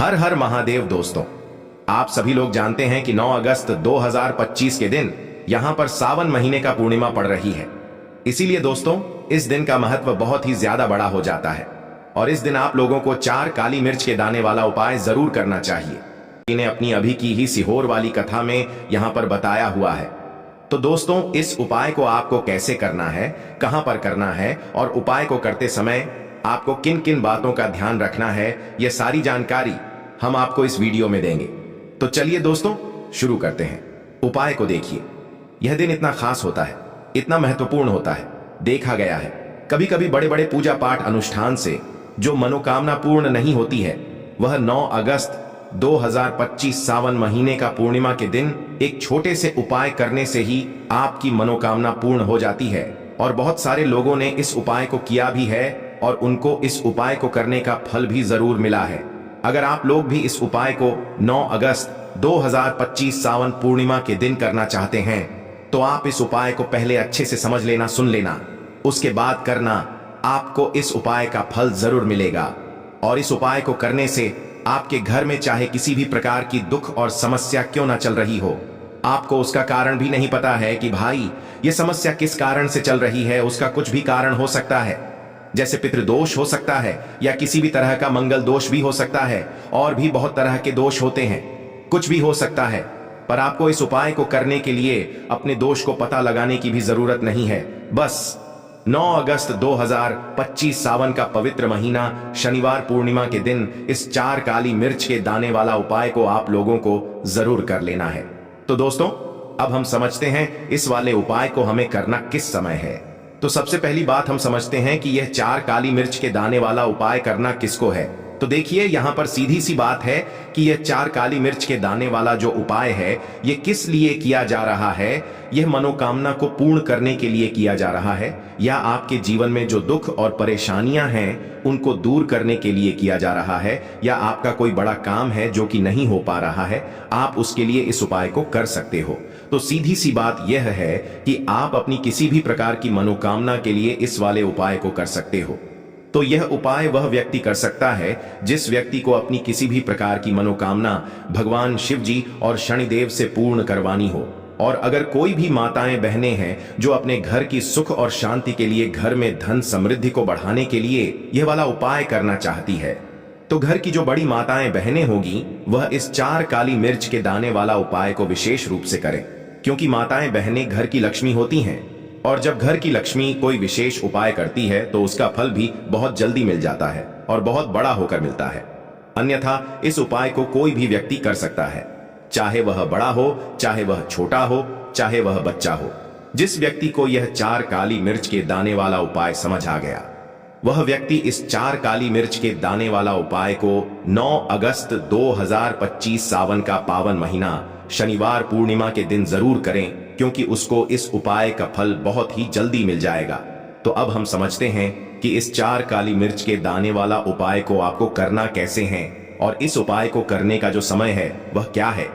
हर हर महादेव दोस्तों, आप सभी लोग जानते हैं कि 9 अगस्त 2025 के दिन यहां पर सावन महीने का पूर्णिमा पड़ रही है। इसीलिए दोस्तों, इस दिन का महत्व बहुत ही ज्यादा बड़ा हो जाता है और इस दिन आप लोगों को 4 काली मिर्च के दाने वाला उपाय जरूर करना चाहिए। इन्हें अपनी अभी की ही सीहोर वाली कथा में यहां पर बताया हुआ है। तो दोस्तों, इस उपाय को आपको कैसे करना है, कहां पर करना है और उपाय को करते समय आपको किन किन बातों का ध्यान रखना है, यह सारी जानकारी हम आपको इस वीडियो में देंगे। तो चलिए दोस्तों, शुरू करते हैं। उपाय को देखिए। यह दिन इतना खास होता है, इतना महत्वपूर्ण होता है। देखा गया है कभी कभी बड़े बड़े पूजा पाठ अनुष्ठान से जो मनोकामना पूर्ण नहीं होती है, वह 9 अगस्त 2025 सावन महीने का पूर्णिमा के दिन एक छोटे से उपाय करने से ही आपकी मनोकामना पूर्ण हो जाती है। और बहुत सारे लोगों ने इस उपाय को किया भी है और उनको इस उपाय को करने का फल भी जरूर मिला है। अगर आप लोग भी इस उपाय को 9 अगस्त 2025 सावन पूर्णिमा के दिन करना चाहते हैं, तो आप इस उपाय को पहले अच्छे से समझ लेना, सुन लेना, उसके बाद करना। आपको इस उपाय का फल जरूर मिलेगा। और इस उपाय को करने से आपके घर में चाहे किसी भी प्रकार की दुख और समस्या क्यों ना चल रही हो, आपको उसका कारण भी नहीं पता है कि भाई ये समस्या किस कारण से चल रही है, उसका कुछ भी कारण हो सकता है। जैसे पितृदोष हो सकता है या किसी भी तरह का मंगल दोष भी हो सकता है, और भी बहुत तरह के दोष होते हैं, कुछ भी हो सकता है। पर आपको इस उपाय को करने के लिए अपने दोष को पता लगाने की भी जरूरत नहीं है। बस 9 अगस्त 2025 सावन का पवित्र महीना शनिवार पूर्णिमा के दिन इस 4 काली मिर्च के दाने वाला उपाय को आप लोगों को जरूर कर लेना है। तो दोस्तों, अब हम समझते हैं इस वाले उपाय को हमें करना किस समय है। तो सबसे पहली बात हम समझते हैं कि यह 4 काली मिर्च के दाने वाला उपाय करना किसको है। तो देखिए, यहां पर सीधी सी बात है कि यह 4 काली मिर्च के दाने वाला जो उपाय है, यह किस लिए किया जा रहा है। यह मनोकामना को पूर्ण करने के लिए किया जा रहा है, या आपके जीवन में जो दुख और परेशानियां हैं उनको दूर करने के लिए किया जा रहा है, या आपका कोई बड़ा काम है जो कि नहीं हो पा रहा है, आप उसके लिए इस उपाय को कर सकते हो। तो सीधी सी बात यह है कि आप अपनी किसी भी प्रकार की मनोकामना के लिए इस वाले उपाय को कर सकते हो। तो यह उपाय वह व्यक्ति कर सकता है जिस व्यक्ति को अपनी किसी भी प्रकार की मनोकामना भगवान शिव जी और शनिदेव से पूर्ण करवानी हो। और अगर कोई भी माताएं बहनें हैं जो अपने घर की सुख और शांति के लिए, घर में धन समृद्धि को बढ़ाने के लिए यह वाला उपाय करना चाहती है, तो घर की जो बड़ी माताएं बहनें होगी वह इस 4 काली मिर्च के दाने वाला उपाय को विशेष रूप से करें। क्योंकि माताएं बहनें घर की लक्ष्मी होती हैं, और जब घर की लक्ष्मी कोई विशेष उपाय करती है तो उसका फल भी बहुत जल्दी मिल जाता है और बहुत बड़ा होकर मिलता है। अन्यथा इस उपाय को कोई भी व्यक्ति कर सकता है, चाहे वह बड़ा हो, चाहे वह छोटा हो, चाहे वह बच्चा हो। जिस व्यक्ति को यह 4 काली मिर्च के दाने वाला उपाय समझ आ गया, वह व्यक्ति इस 4 काली मिर्च के दाने वाला उपाय को 9 अगस्त 2025 सावन का पावन महीना शनिवार पूर्णिमा के दिन जरूर करें, क्योंकि उसको इस उपाय का फल बहुत ही जल्दी मिल जाएगा। तो अब हम समझते हैं कि इस 4 काली मिर्च के दाने वाला उपाय को आपको करना कैसे है और इस उपाय को करने का जो समय है वह क्या है।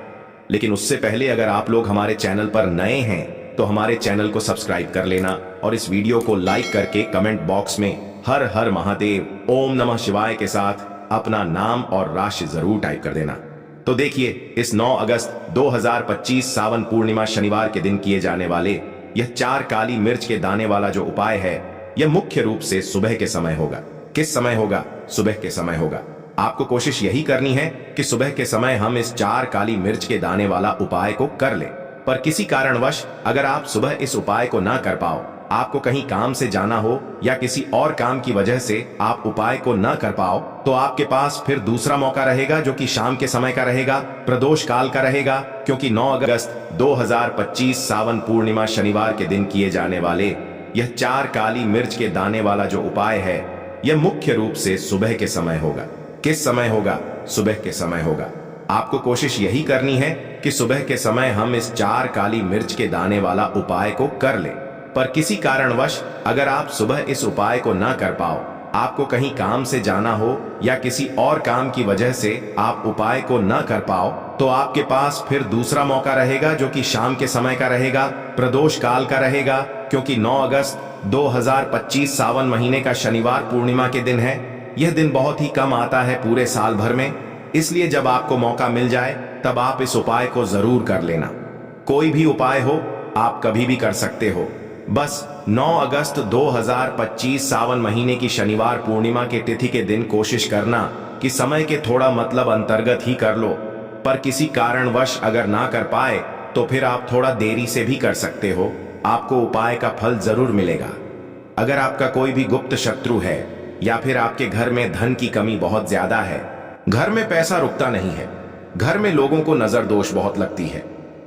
लेकिन उससे पहले, अगर आप लोग हमारे चैनल पर नए हैं तो हमारे चैनल को सब्सक्राइब कर लेना और इस वीडियो को लाइक करके कमेंट बॉक्स में हर हर महादेव, ओम नमः शिवाय के साथ अपना नाम और राशि जरूर टाइप कर देना। तो देखिए, इस 9 अगस्त 2025 सावन पूर्णिमा शनिवार के दिन किए जाने वाले यह 4 काली मिर्च के दाने वाला जो उपाय है, यह मुख्य रूप से सुबह के समय होगा। किस समय होगा? सुबह के समय होगा। आपको कोशिश यही करनी है कि सुबह के समय हम इस 4 काली मिर्च के दाने वाला उपाय को कर लें। पर किसी कारणवश अगर आप सुबह इस उपाय को ना कर पाओ, आपको कहीं काम से जाना हो या किसी और काम की वजह से आप उपाय को न कर पाओ, तो आपके पास फिर दूसरा मौका रहेगा जो कि शाम के समय का रहेगा, प्रदोष काल का रहेगा। क्योंकि 9 अगस्त 2025 सावन पूर्णिमा शनिवार के दिन किए जाने वाले यह 4 काली मिर्च के दाने वाला जो उपाय है, यह मुख्य रूप से सुबह के समय होगा। किस समय होगा? सुबह के समय होगा। आपको कोशिश यही करनी है कि सुबह के समय हम इस 4 काली मिर्च के दाने वाला उपाय को कर लें। पर किसी कारणवश अगर आप सुबह इस उपाय को ना कर पाओ, आपको कहीं काम से जाना हो या किसी और काम की वजह से आप उपाय को ना कर पाओ, तो आपके पास फिर दूसरा मौका रहेगा जो कि शाम के समय का रहेगा, प्रदोष काल का रहेगा। क्योंकि 9 अगस्त 2025 सावन महीने का शनिवार पूर्णिमा के दिन है। यह दिन बहुत ही कम आता है पूरे साल भर में। इसलिए जब आपको मौका मिल जाए तब आप इस उपाय को जरूर कर लेना। कोई भी उपाय हो, आप कभी भी कर सकते हो। बस 9 अगस्त 2025 सावन महीने की शनिवार पूर्णिमा के तिथि के दिन कोशिश करना कि समय के थोड़ा मतलब अंतर्गत ही कर लो। पर किसी कारणवश अगर ना कर पाए तो फिर आप थोड़ा देरी से भी कर सकते हो, आपको उपाय का फल जरूर मिलेगा। अगर आपका कोई भी गुप्त शत्रु है या फिर आपके घर में धन की कमी बहुत ज्यादा है, घर में पैसा रुकता नहीं है, घर में लोगों को नजर दोष बहुत लगती है,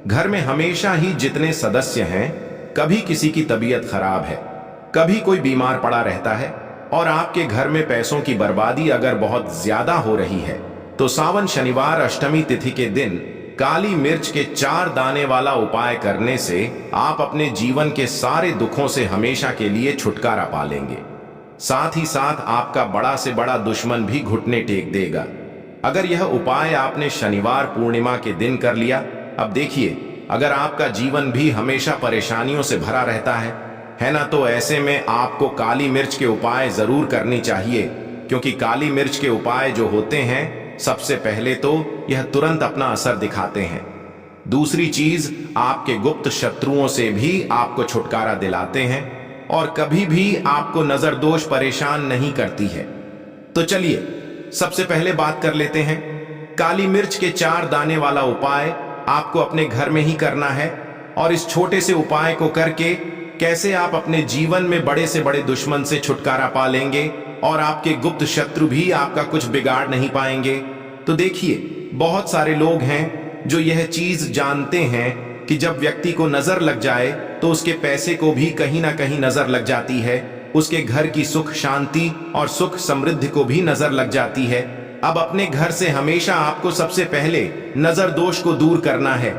घर में हमेशा ही जितने सदस्य हैं कभी किसी की तबीयत खराब है, कभी कोई बीमार पड़ा रहता है और आपके घर में पैसों की बर्बादी अगर बहुत ज्यादा हो रही है, तो सावन शनिवार अष्टमी तिथि के दिन काली मिर्च के 4 दाने वाला उपाय करने से आप अपने जीवन के सारे दुखों से हमेशा के लिए छुटकारा पा लेंगे। साथ ही साथ आपका बड़ा से बड़ा दुश्मन भी घुटने टेक देगा। अगर यह उपाय आपने शनिवार पूर्णिमा के दिन कर लिया, अब देखिए, अगर आपका जीवन भी हमेशा परेशानियों से भरा रहता है ना, तो ऐसे में आपको काली मिर्च के उपाय जरूर करनी चाहिए, क्योंकि काली मिर्च के उपाय जो होते हैं, सबसे पहले तो यह तुरंत अपना असर दिखाते हैं। दूसरी चीज, आपके गुप्त शत्रुओं से भी आपको छुटकारा दिलाते हैं और कभी भी आपको नजर दोष परेशान नहीं करती है। तो चलिए सबसे पहले बात कर लेते हैं। काली मिर्च के 4 दाने वाला उपाय आपको अपने घर में ही करना है और इस छोटे से उपाय को करके कैसे आप अपने जीवन में बड़े से बड़े दुश्मन से छुटकारा पा लेंगे और आपके गुप्त शत्रु भी आपका कुछ बिगाड़ नहीं पाएंगे। तो देखिए, बहुत सारे लोग हैं जो यह चीज जानते हैं कि जब व्यक्ति को नजर लग जाए तो उसके पैसे को भी कहीं ना कहीं नजर लग जाती है, उसके घर की सुख शांति और सुख समृद्धि को भी नजर लग जाती है। अब अपने घर से हमेशा आपको सबसे पहले नजर दोष को दूर करना है।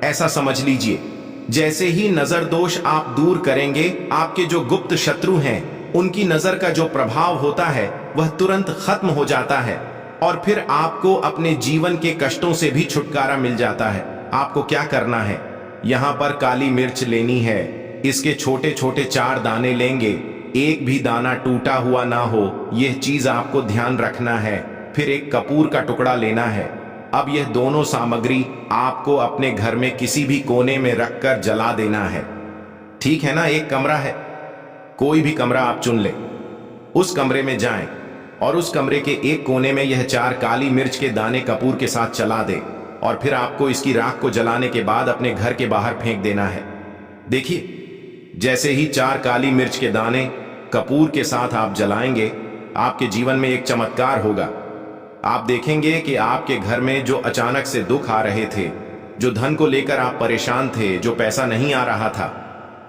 ऐसा समझ लीजिए, जैसे ही नजर दोष आप दूर करेंगे, आपके जो गुप्त शत्रु हैं उनकी नजर का जो प्रभाव होता है वह तुरंत खत्म हो जाता है और फिर आपको अपने जीवन के कष्टों से भी छुटकारा मिल जाता है। आपको क्या करना है, यहाँ पर काली मिर्च लेनी है, इसके छोटे छोटे 4 दाने लेंगे, एक भी दाना टूटा हुआ ना हो, यह चीज आपको ध्यान रखना है। फिर एक कपूर का टुकड़ा लेना है। अब यह दोनों सामग्री आपको अपने घर में किसी भी कोने में रखकर जला देना है। ठीक है ना, एक कमरा है, कोई भी कमरा आप चुन ले, उस कमरे में जाएं और उस कमरे के एक कोने में यह 4 काली मिर्च के दाने कपूर के साथ चला दे और फिर आपको इसकी राख को जलाने के बाद अपने घर के बाहर फेंक देना है। देखिए, जैसे ही 4 काली मिर्च के दाने कपूर के साथ आप जलाएंगे, आपके जीवन में एक चमत्कार होगा। आप देखेंगे कि आपके घर में जो अचानक से दुख आ रहे थे, जो धन को लेकर आप परेशान थे, जो पैसा नहीं आ रहा था,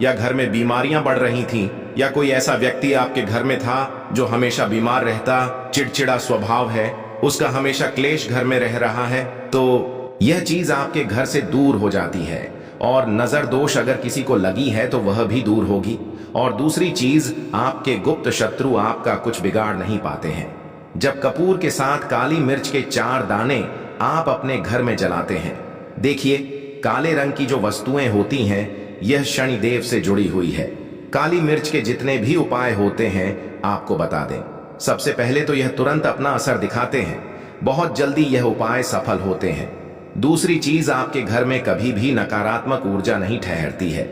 या घर में बीमारियां बढ़ रही थीं, या कोई ऐसा व्यक्ति आपके घर में था जो हमेशा बीमार रहता, चिड़चिड़ा स्वभाव है, उसका हमेशा क्लेश घर में रह रहा है, तो यह चीज आपके घर से दूर हो जाती है। और नजर दोष अगर किसी को लगी है तो वह भी दूर होगी। और दूसरी चीज, आपके गुप्त शत्रु आपका कुछ बिगाड़ नहीं पाते हैं। जब कपूर के साथ काली मिर्च के 4 दाने आप अपने घर में जलाते हैं, देखिए, काले रंग की जो वस्तुएं होती हैं, यह शनिदेव से जुड़ी हुई है। काली मिर्च के जितने भी उपाय होते हैं आपको बता दें, सबसे पहले तो यह तुरंत अपना असर दिखाते हैं, बहुत जल्दी यह उपाय सफल होते हैं। दूसरी चीज, आपके घर में कभी भी नकारात्मक ऊर्जा नहीं ठहरती है।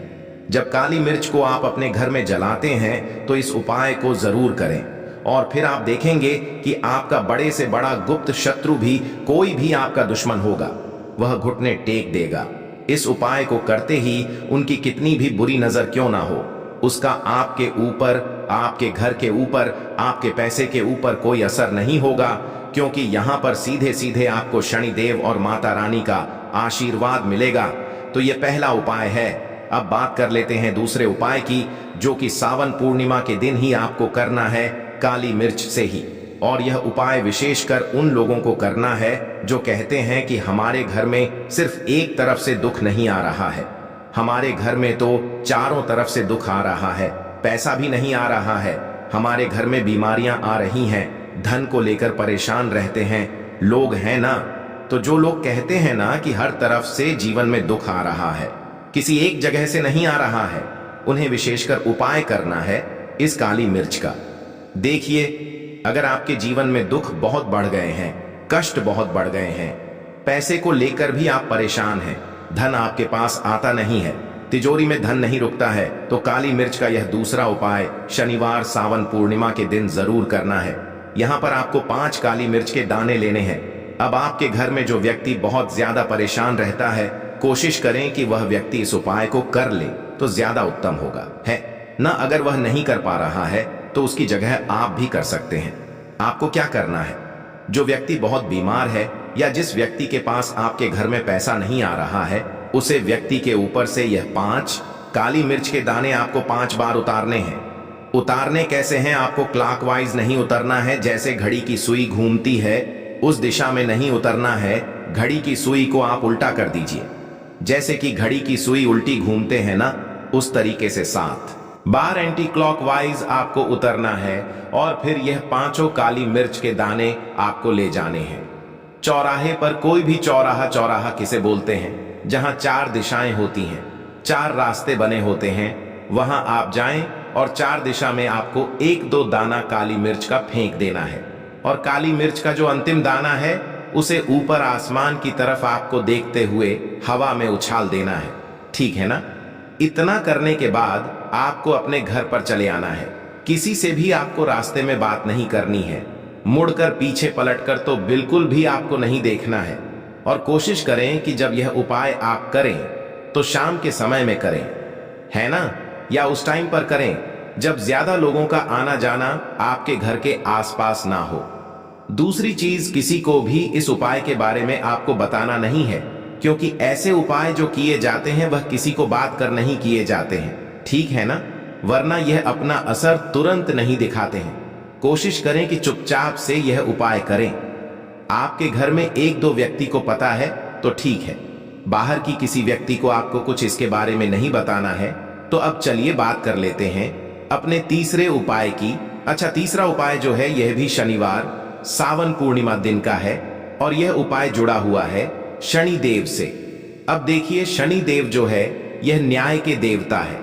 जब काली मिर्च को आप अपने घर में जलाते हैं तो इस उपाय को जरूर करें और फिर आप देखेंगे कि आपका बड़े से बड़ा गुप्त शत्रु भी, कोई भी आपका दुश्मन होगा, वह घुटने टेक देगा। इस उपाय को करते ही उनकी कितनी भी बुरी नजर क्यों ना हो, उसका आपके ऊपर, आपके घर के ऊपर, आपके पैसे के ऊपर कोई असर नहीं होगा, क्योंकि यहाँ पर सीधे सीधे आपको शनिदेव और माता रानी का आशीर्वाद मिलेगा। तो यह पहला उपाय है। अब बात कर लेते हैं दूसरे उपाय की, जो कि सावन पूर्णिमा के दिन ही आपको करना है, काली मिर्च से ही। और यह उपाय विशेषकर उन लोगों को करना है जो कहते हैं कि हमारे घर में सिर्फ एक तरफ से दुख नहीं आ रहा है, हमारे घर में तो चारों तरफ से दुख आ रहा है, पैसा भी नहीं आ रहा है, हमारे घर में बीमारियां आ रही हैं, धन को लेकर परेशान रहते हैं लोग, हैं ना। तो जो लोग कहते हैं ना कि हर तरफ से जीवन में दुख आ रहा है, किसी एक जगह से नहीं आ रहा है, उन्हें विशेषकर उपाय करना है इस काली मिर्च का। देखिए, अगर आपके जीवन में दुख बहुत बढ़ गए हैं, कष्ट बहुत बढ़ गए हैं, पैसे को लेकर भी आप परेशान हैं, धन आपके पास आता नहीं है, तिजोरी में धन नहीं रुकता है, तो काली मिर्च का यह दूसरा उपाय शनिवार सावन पूर्णिमा के दिन जरूर करना है। यहाँ पर आपको 5 काली मिर्च के दाने लेने हैं। अब आपके घर में जो व्यक्ति बहुत ज्यादा परेशान रहता है, कोशिश करें कि वह व्यक्ति इस उपाय को कर ले तो ज्यादा उत्तम होगा है ना। अगर वह नहीं कर पा रहा है तो उसकी जगह आप भी कर सकते हैं। आपको क्या करना है, जो व्यक्ति बहुत बीमार है या जिस व्यक्ति के पास आपके घर में पैसा नहीं आ रहा है, उसे व्यक्ति के ऊपर से यह 5 काली मिर्च के दाने आपको 5 बार उतारने हैं। उतारने कैसे हैं, आपको क्लॉकवाइज नहीं उतरना है, जैसे घड़ी की सुई घूमती है उस दिशा में नहीं उतरना है। घड़ी की सुई को आप उल्टा कर दीजिए, जैसे कि घड़ी की सुई उल्टी घूमते हैं ना, उस तरीके से 7 बार एंटी क्लॉकवाइज आपको उतरना है। और फिर यह 5 काली मिर्च के दाने आपको ले जाने हैं चौराहे पर। कोई भी चौराहा, चौराहा किसे बोलते हैं, जहां 4 दिशाएं होती हैं, 4 रास्ते बने होते हैं, वहां आप जाएं और 4 दिशा में आपको 1-2 दाना काली मिर्च का फेंक देना है। और काली मिर्च का जो अंतिम दाना है उसे ऊपर आसमान की तरफ आपको देखते हुए हवा में उछाल देना है, ठीक है ना। इतना करने के बाद आपको अपने घर पर चले आना है। किसी से भी आपको रास्ते में बात नहीं करनी है, मुड़कर पीछे पलटकर तो बिल्कुल भी आपको नहीं देखना है। और कोशिश करें कि जब यह उपाय आप करें तो शाम के समय में करें, है ना, या उस टाइम पर करें जब ज्यादा लोगों का आना जाना आपके घर के आसपास ना हो। दूसरी चीज, किसी को भी इस उपाय के बारे में आपको बताना नहीं है, क्योंकि ऐसे उपाय जो किए जाते हैं वह किसी को बात कर नहीं किए जाते हैं, ठीक है ना, वरना यह अपना असर तुरंत नहीं दिखाते हैं। कोशिश करें कि चुपचाप से यह उपाय करें। आपके घर में 1-2 व्यक्ति को पता है तो ठीक है, बाहर की किसी व्यक्ति को आपको कुछ इसके बारे में नहीं बताना है। तो अब चलिए बात कर लेते हैं अपने तीसरे उपाय की। अच्छा, तीसरा उपाय जो है यह भी शनिवार सावन पूर्णिमा दिन का है और यह उपाय जुड़ा हुआ है शनि देव से। अब देखिए, शनि देव जो है यह न्याय के देवता है,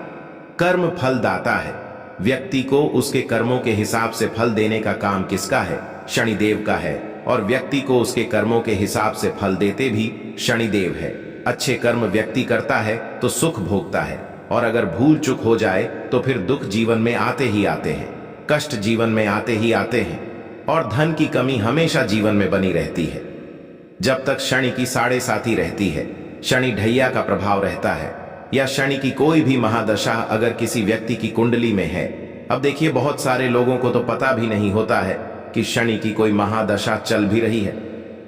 कर्म फल दाता है। व्यक्ति को उसके कर्मों के हिसाब से फल देने का काम किसका है, शनिदेव का है। और व्यक्ति को उसके कर्मों के हिसाब से फल देते भी शनिदेव है। अच्छे कर्म व्यक्ति करता है तो सुख भोगता है, और अगर भूल चूक हो जाए तो फिर दुख जीवन में आते ही आते हैं, कष्ट जीवन में आते ही आते हैं, और धन की कमी हमेशा जीवन में बनी रहती है। जब तक शनि की साढ़े साथी रहती है, शनि ढैया का प्रभाव रहता है, या शनि की कोई भी महादशा अगर किसी व्यक्ति की कुंडली में है। अब देखिए, बहुत सारे लोगों को तो पता भी नहीं होता है कि शनि की कोई महादशा चल भी रही है,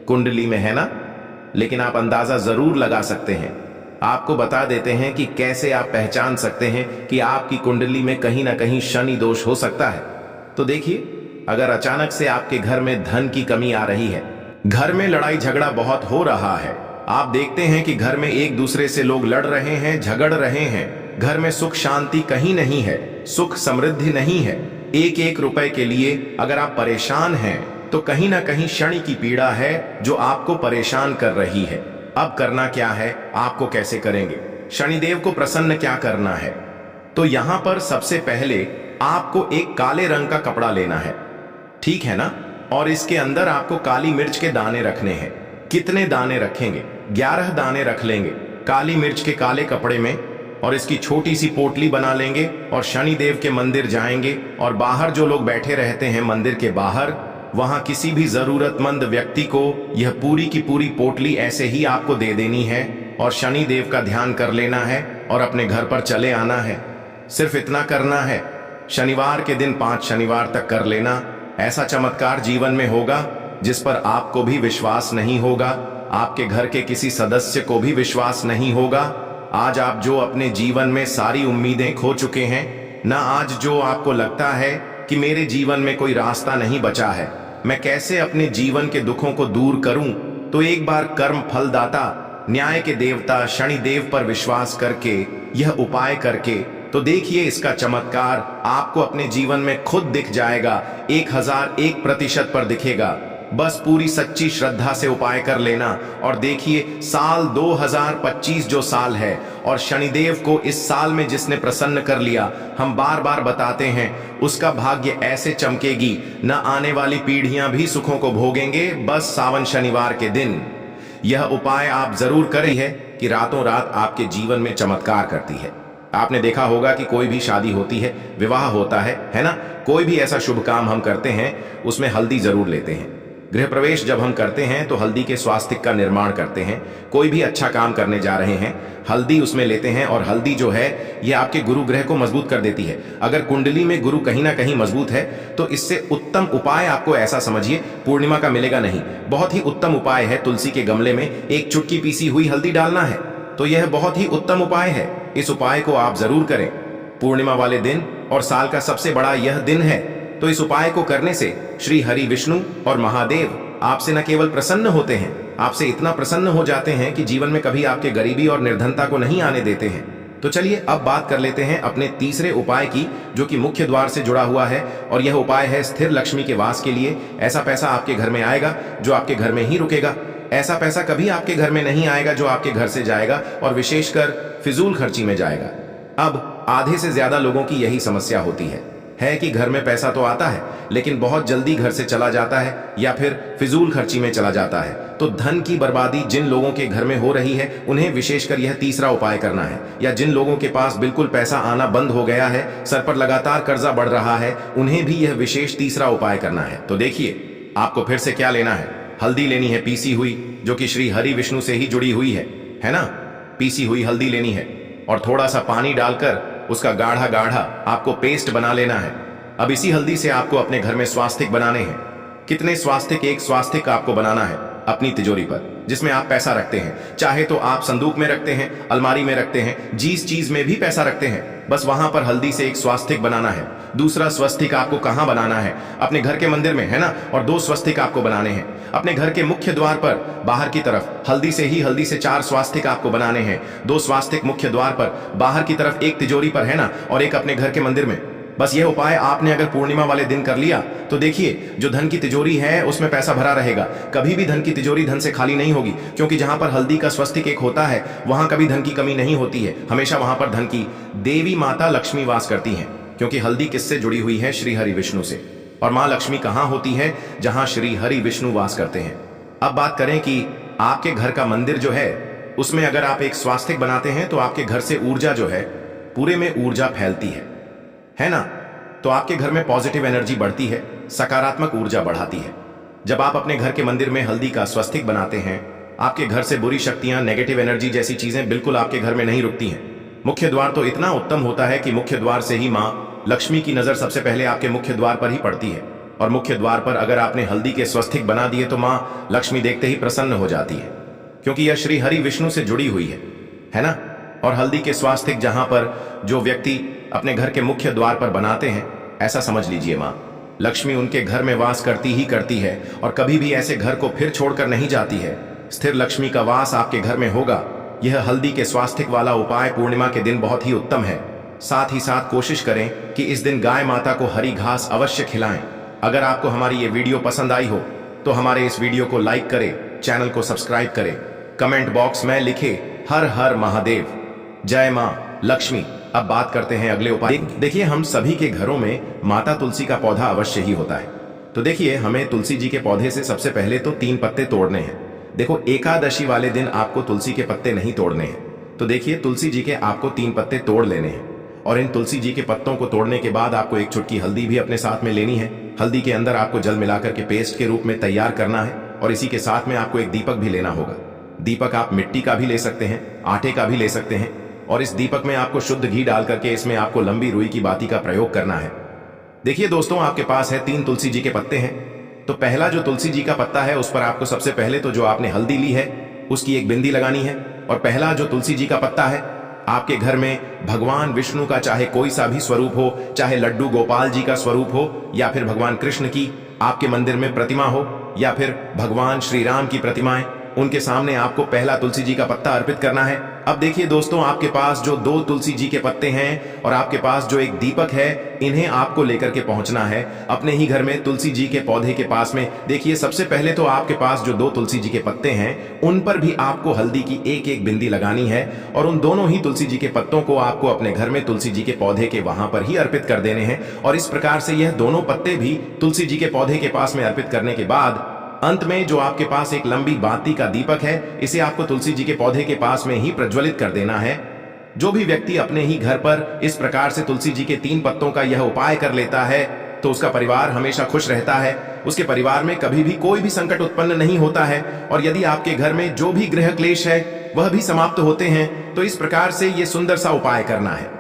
कुंडली में है ना, लेकिन आप अंदाजा जरूर लगा सकते हैं। आपको बता देते हैं कि कैसे आप पहचान सकते हैं कि आपकी कुंडली में कहीं ना कहीं शनि दोष हो सकता है। तो देखिए, अगर अचानक से आपके घर में धन की कमी आ रही है, घर में लड़ाई झगड़ा बहुत हो रहा है, आप देखते हैं कि घर में एक दूसरे से लोग लड़ रहे हैं, झगड़ रहे हैं, घर में सुख शांति कहीं नहीं है, सुख समृद्धि नहीं है, 1-1 रुपए के लिए अगर आप परेशान हैं तो कहीं ना कहीं शनि की पीड़ा है जो आपको परेशान कर रही है। अब करना क्या है, आपको कैसे करेंगे, शनिदेव को प्रसन्न क्या करना है। तो यहां पर सबसे पहले आपको एक काले रंग का कपड़ा लेना है, ठीक है ना, और इसके अंदर आपको काली मिर्च के दाने रखने हैं। कितने दाने रखेंगे, 11 दाने रख लेंगे काली मिर्च के काले कपड़े में, और इसकी छोटी सी पोटली बना लेंगे और शनिदेव के मंदिर जाएंगे। और बाहर जो लोग बैठे रहते हैं मंदिर के बाहर, वहां किसी भी जरूरतमंद व्यक्ति को यह पूरी की पूरी पोटली ऐसे ही आपको दे देनी है, और शनिदेव का ध्यान कर लेना है और अपने घर पर चले आना है। सिर्फ इतना करना है, शनिवार के दिन 5 शनिवार तक कर लेना। ऐसा चमत्कार जीवन में होगा जिस पर आपको भी विश्वास नहीं होगा, आपके घर के किसी सदस्य को भी विश्वास नहीं होगा। आज आप जो अपने जीवन में सारी उम्मीदें खो चुके हैं ना, आज जो आपको लगता है कि मेरे जीवन में कोई रास्ता नहीं बचा है, मैं कैसे अपने जीवन के दुखों को दूर करूं, तो एक बार कर्म फलदाता न्याय के देवता शनिदेव पर विश्वास करके यह उपाय करके तो देखिए, इसका चमत्कार आपको अपने जीवन में खुद दिख जाएगा, 1001% पर दिखेगा। बस पूरी सच्ची श्रद्धा से उपाय कर लेना और देखिए साल 2025 जो साल है और शनिदेव को इस साल में जिसने प्रसन्न कर लिया, हम बार बार बताते हैं उसका भाग्य ऐसे चमकेगी, न आने वाली पीढ़ियां भी सुखों को भोगेंगे बस सावन शनिवार के दिन। यह उपाय आप जरूर करें है कि रातों रात आपके जीवन में चमत्कार करती है। आपने देखा होगा कि कोई भी शादी होती है, विवाह होता है ना, कोई भी ऐसा शुभ काम हम करते हैं उसमें हल्दी जरूर लेते हैं। गृह प्रवेश जब हम करते हैं तो हल्दी के स्वास्तिक का निर्माण करते हैं। कोई भी अच्छा काम करने जा रहे हैं हल्दी उसमें लेते हैं और हल्दी जो है ये आपके गुरु ग्रह को मजबूत कर देती है। अगर कुंडली में गुरु कहीं ना कहीं मजबूत है तो इससे उत्तम उपाय आपको ऐसा समझिए पूर्णिमा का मिलेगा नहीं। बहुत ही उत्तम उपाय है, तुलसी के गमले में एक चुटकी पीसी हुई हल्दी डालना है, तो यह बहुत ही उत्तम उपाय है। इस उपाय को आप जरूर करें पूर्णिमा वाले दिन, और साल का सबसे बड़ा यह दिन है। तो इस उपाय को करने से श्री हरि विष्णु और महादेव आपसे न केवल प्रसन्न होते हैं, आपसे इतना प्रसन्न हो जाते हैं कि जीवन में कभी आपके गरीबी और निर्धनता को नहीं आने देते हैं। तो चलिए अब बात कर लेते हैं अपने तीसरे उपाय की, जो कि मुख्य द्वार से जुड़ा हुआ है, और यह उपाय है स्थिर लक्ष्मी के वास के लिए। ऐसा पैसा आपके घर में आएगा जो आपके घर में ही रुकेगा। ऐसा पैसा कभी आपके घर में नहीं आएगा जो आपके घर से जाएगा और विशेषकर फिजूल खर्ची में जाएगा। अब आधे से ज्यादा लोगों की यही समस्या होती है कि घर में पैसा तो आता है लेकिन बहुत जल्दी घर से चला जाता है या फिर फिजूल खर्ची में चला जाता है। तो धन की बर्बादी जिन लोगों के घर में हो रही है उन्हें विशेषकर यह तीसरा उपाय करना है, या जिन लोगों के पास बिल्कुल पैसा आना बंद हो गया है, सर पर लगातार कर्जा बढ़ रहा है, उन्हें भी यह विशेष तीसरा उपाय करना है। तो देखिए आपको फिर से क्या लेना है, हल्दी लेनी है पीसी हुई, जो कि श्री हरि विष्णु से ही जुड़ी हुई है ना। पीसी हुई हल्दी लेनी है और थोड़ा सा पानी डालकर उसका गाढ़ा गाढ़ा आपको पेस्ट बना लेना है। अब इसी हल्दी से आपको अपने घर में स्वास्तिक बनाने हैं। कितने स्वास्तिक? एक स्वास्तिक आपको बनाना है अपनी तिजोरी पर, जिसमें आप पैसा रखते हैं। चाहे तो आप संदूक में रखते हैं, अलमारी में रखते हैं, जिस चीज में भी पैसा रखते हैं, बस वहां पर हल्दी से एक स्वास्तिक बनाना है। दूसरा स्वस्तिक आपको कहां बनाना है? अपने घर के मंदिर में, है ना। और 2 स्वस्तिक आपको बनाने हैं अपने घर के मुख्य द्वार पर बाहर की तरफ। हल्दी से 4 स्वास्तिक आपको बनाने हैं। 2 स्वास्तिक मुख्य द्वार पर बाहर की तरफ, एक तिजोरी पर, है ना, और एक अपने घर के मंदिर में। बस यह उपाय आपने अगर पूर्णिमा वाले दिन कर लिया तो देखिए जो धन की तिजोरी है उसमें पैसा भरा रहेगा। कभी भी धन की तिजोरी धन से खाली नहीं होगी, क्योंकि जहां पर हल्दी का स्वस्तिक एक होता है वहां कभी धन की कमी नहीं होती है। हमेशा वहां पर धन की देवी माता लक्ष्मी वास करती हैं, क्योंकि हल्दी किससे जुड़ी हुई है? श्री हरि विष्णु से। और मां लक्ष्मी कहां होती है? जहां श्री हरि विष्णु वास करते हैं। अब बात करें कि आपके घर का मंदिर जो है उसमें अगर आप एक स्वास्तिक बनाते हैं तो आपके घर से ऊर्जा जो है पूरे में ऊर्जा फैलती है ना। तो आपके घर में पॉजिटिव एनर्जी बढ़ती है, सकारात्मक ऊर्जा बढ़ाती है। जब आप अपने घर के मंदिर में हल्दी का स्वस्तिक बनाते हैं, आपके घर से बुरी शक्तियां, नेगेटिव एनर्जी जैसी चीजें बिल्कुल आपके घर में नहीं रुकती हैं। मुख्य द्वार तो इतना उत्तम होता है कि मुख्य द्वार से ही मां लक्ष्मी की नजर सबसे पहले आपके मुख्य द्वार पर ही पड़ती है। और मुख्य द्वार पर अगर आपने हल्दी के स्वस्तिक बना दिए तो मां लक्ष्मी देखते ही प्रसन्न हो जाती है, क्योंकि यह श्री हरि विष्णु से जुड़ी हुई है ना। और हल्दी के स्वास्तिक जहां पर जो व्यक्ति अपने घर के मुख्य द्वार पर बनाते हैं, ऐसा समझ लीजिए मां लक्ष्मी उनके घर में वास करती ही करती है और कभी भी ऐसे घर को फिर छोड़कर नहीं जाती है। स्थिर लक्ष्मी का वास आपके घर में होगा। यह हल्दी के स्वास्तिक वाला उपाय पूर्णिमा के दिन बहुत ही उत्तम है। साथ ही साथ कोशिश करें कि इस दिन गाय माता को हरी घास अवश्य खिलाएं। अगर आपको हमारी ये वीडियो पसंद आई हो तो हमारे इस वीडियो को लाइक करें, चैनल को सब्सक्राइब करें, कमेंट बॉक्स में लिखे हर हर महादेव, जय मां लक्ष्मी। अब बात करते हैं अगले उपाय। देखिए हम सभी के घरों में माता तुलसी का पौधा अवश्य ही होता है। तो देखिए हमें तुलसी जी के पौधे से सबसे पहले तो 3 पत्ते तोड़ने हैं। देखो एकादशी वाले दिन आपको तुलसी के पत्ते नहीं तोड़ने हैं। तो देखिए तुलसी जी के आपको 3 पत्ते तोड़ लेने हैं, और इन तुलसी जी के पत्तों को तोड़ने के बाद आपको एक चुटकी हल्दी भी अपने साथ में लेनी है। हल्दी के अंदर आपको जल मिलाकर के पेस्ट के रूप में तैयार करना है, और इसी के साथ में आपको एक दीपक भी लेना होगा। दीपक आप मिट्टी का भी ले सकते हैं, आटे का भी ले सकते हैं, और इस दीपक में आपको शुद्ध घी डाल करके इसमें आपको लंबी रुई की बाती का प्रयोग करना है। देखिए दोस्तों आपके पास है 3 तुलसी जी के पत्ते हैं। तो पहला जो तुलसी जी का पत्ता है उस पर आपको सबसे पहले तो जो आपने हल्दी ली है उसकी एक बिंदी लगानी है। और पहला जो तुलसी जी का पत्ता है, आपके घर में भगवान विष्णु का चाहे कोई सा भी स्वरूप हो, चाहे लड्डू गोपाल जी का स्वरूप हो, या फिर भगवान कृष्ण की आपके मंदिर में प्रतिमा हो, या फिर भगवान श्री राम की प्रतिमाएं, उनके सामने आपको पहला तुलसी जी का पत्ता अर्पित करना है। अब देखिए दोस्तों, आपके पास जो 2 तुलसी जी के पत्ते हैं और आपके पास जो एक दीपक है, इन्हें आपको लेकर के पहुंचना है अपने ही घर में तुलसी जी के पौधे के पास में। देखिए, सबसे पहले तो आपके पास जो 2 तुलसी जी के पत्ते हैं, उन पर भी आपको हल्दी की एक एक बिंदी लगानी है और उन दोनों ही तुलसी जी के पत्तों को आपको अपने घर में तुलसी जी के पौधे के वहां पर ही अर्पित कर देने हैं। और इस प्रकार से यह दोनों पत्ते भी तुलसी जी के पौधे के पास में अर्पित करने के बाद अंत में जो आपके पास एक लंबी बाती का दीपक है, इसे आपको तुलसी जी के पौधे के पास में ही प्रज्वलित कर देना है। जो भी व्यक्ति अपने ही घर पर इस प्रकार से तुलसी जी के 3 पत्तों का यह उपाय कर लेता है, तो उसका परिवार हमेशा खुश रहता है। उसके परिवार में कभी भी कोई भी संकट उत्पन्न नहीं होता है और यदि आपके घर में जो भी गृह क्लेश है वह भी समाप्त होते हैं। तो इस प्रकार से यह सुंदर सा उपाय करना है।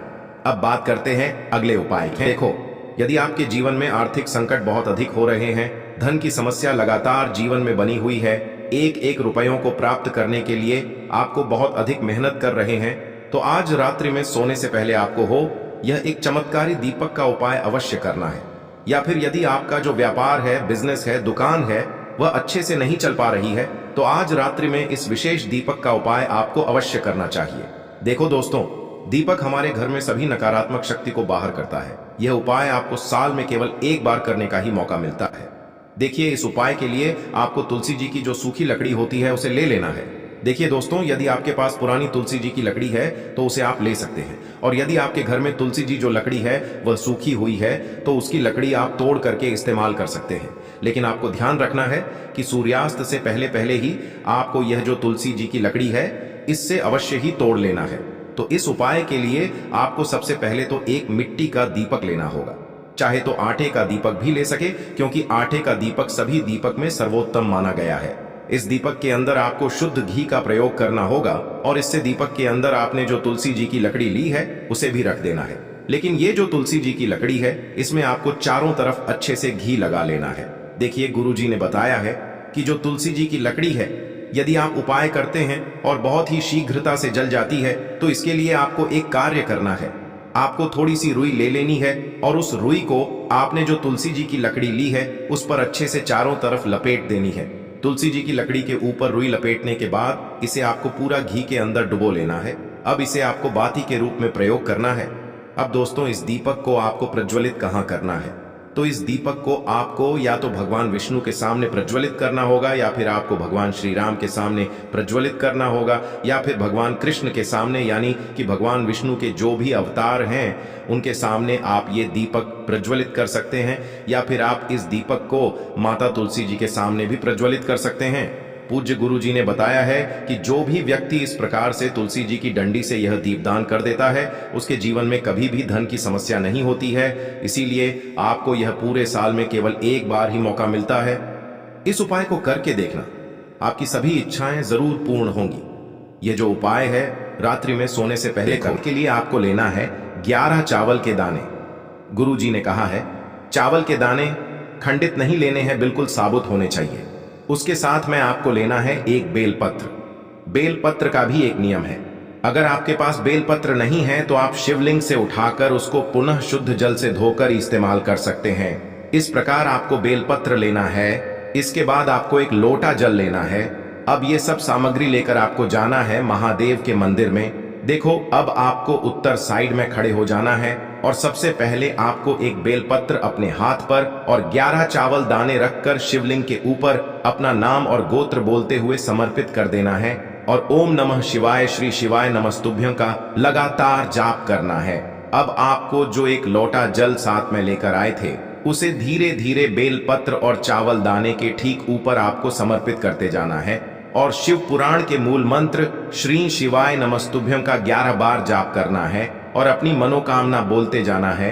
अब बात करते हैं अगले उपाय की। देखो, यदि आपके जीवन में आर्थिक संकट बहुत अधिक हो रहे हैं, धन की समस्या लगातार जीवन में बनी हुई है, एक एक रुपयों को प्राप्त करने के लिए आपको बहुत अधिक मेहनत कर रहे हैं, तो आज रात्रि में सोने से पहले आपको यह एक चमत्कारी दीपक का उपाय अवश्य करना है। या फिर यदि आपका जो व्यापार है, बिजनेस है, दुकान है, वह अच्छे से नहीं चल पा रही है, तो आज रात्रि में इस विशेष दीपक का उपाय आपको अवश्य करना चाहिए। देखो दोस्तों, दीपक हमारे घर में सभी नकारात्मक शक्ति को बाहर करता है। यह उपाय आपको साल में केवल एक बार करने का ही मौका मिलता है। देखिए, इस उपाय के लिए आपको तुलसी जी की जो सूखी लकड़ी होती है उसे ले लेना है। देखिए दोस्तों, यदि आपके पास पुरानी तुलसी जी की लकड़ी है तो उसे आप ले सकते हैं, और यदि आपके घर में तुलसी जी जो लकड़ी है वह सूखी हुई है तो उसकी लकड़ी आप तोड़ करके इस्तेमाल कर सकते हैं। लेकिन आपको ध्यान रखना है कि सूर्यास्त से पहले पहले ही आपको यह जो तुलसी जी की लकड़ी है इससे अवश्य ही तोड़ लेना है। तो इस उपाय के लिए आपको सबसे पहले तो एक मिट्टी का दीपक लेना होगा, चाहे तो आटे का दीपक भी ले सके, क्योंकि आटे का दीपक सभी दीपक में सर्वोत्तम माना गया है। इस दीपक के अंदर आपको शुद्ध घी का प्रयोग करना होगा और इससे दीपक के अंदर आपने जो तुलसी जी की लकड़ी ली है उसे भी रख देना है। लेकिन ये जो तुलसी जी की लकड़ी है, इसमें आपको चारों तरफ अच्छे से घी लगा लेना है। देखिए, गुरु जी ने बताया है कि जो तुलसी जी की लकड़ी है, यदि आप उपाय करते हैं और बहुत ही शीघ्रता से जल जाती है, तो इसके लिए आपको एक कार्य करना है। आपको थोड़ी सी रुई ले लेनी है और उस रुई को आपने जो तुलसी जी की लकड़ी ली है उस पर अच्छे से चारों तरफ लपेट देनी है। तुलसी जी की लकड़ी के ऊपर रुई लपेटने के बाद इसे आपको पूरा घी के अंदर डुबो लेना है। अब इसे आपको बाती के रूप में प्रयोग करना है। अब दोस्तों, इस दीपक को आपको प्रज्वलित कहाँ करना है? तो इस दीपक को आपको या तो भगवान विष्णु के सामने प्रज्वलित करना होगा, या फिर आपको भगवान श्री राम के सामने प्रज्वलित करना होगा, या फिर भगवान कृष्ण के सामने, यानी कि भगवान विष्णु के जो भी अवतार हैं उनके सामने आप ये दीपक प्रज्वलित कर सकते हैं। या फिर आप इस दीपक को माता तुलसी जी के सामने भी प्रज्वलित कर सकते हैं। पूज्य गुरु जी ने बताया है कि जो भी व्यक्ति इस प्रकार से तुलसी जी की डंडी से यह दीपदान कर देता है, उसके जीवन में कभी भी धन की समस्या नहीं होती है। इसीलिए आपको यह पूरे साल में केवल एक बार ही मौका मिलता है। इस उपाय को करके देखना, आपकी सभी इच्छाएं जरूर पूर्ण होंगी। यह जो उपाय है, रात्रि में सोने से पहले करने के लिए आपको लेना है 11 चावल के दाने। गुरु जी ने कहा है, चावल के दाने खंडित नहीं लेने हैं, बिल्कुल साबुत होने चाहिए। उसके साथ में आपको लेना है एक बेलपत्र। बेलपत्र का भी एक नियम है, अगर आपके पास बेलपत्र नहीं है तो आप शिवलिंग से उठाकर उसको पुनः शुद्ध जल से धोकर इस्तेमाल कर सकते हैं। इस प्रकार आपको बेलपत्र लेना है। इसके बाद आपको एक लोटा जल लेना है। अब ये सब सामग्री लेकर आपको जाना है महादेव के मंदिर में। देखो, अब आपको उत्तर साइड में खड़े हो जाना है और सबसे पहले आपको एक बेलपत्र अपने हाथ पर और 11 चावल दाने रखकर शिवलिंग के ऊपर अपना नाम और गोत्र बोलते हुए समर्पित कर देना है और ओम नमः शिवाय श्री शिवाय नमस्तुभ्यं का लगातार जाप करना है। अब आपको जो एक लोटा जल साथ में लेकर आए थे उसे धीरे धीरे बेलपत्र और चावल दाने के ठीक ऊपर आपको समर्पित करते जाना है और शिव पुराण के मूल मंत्र श्री शिवाय नमस्तुभ्यं का 11 बार जाप करना है और अपनी मनोकामना बोलते जाना है।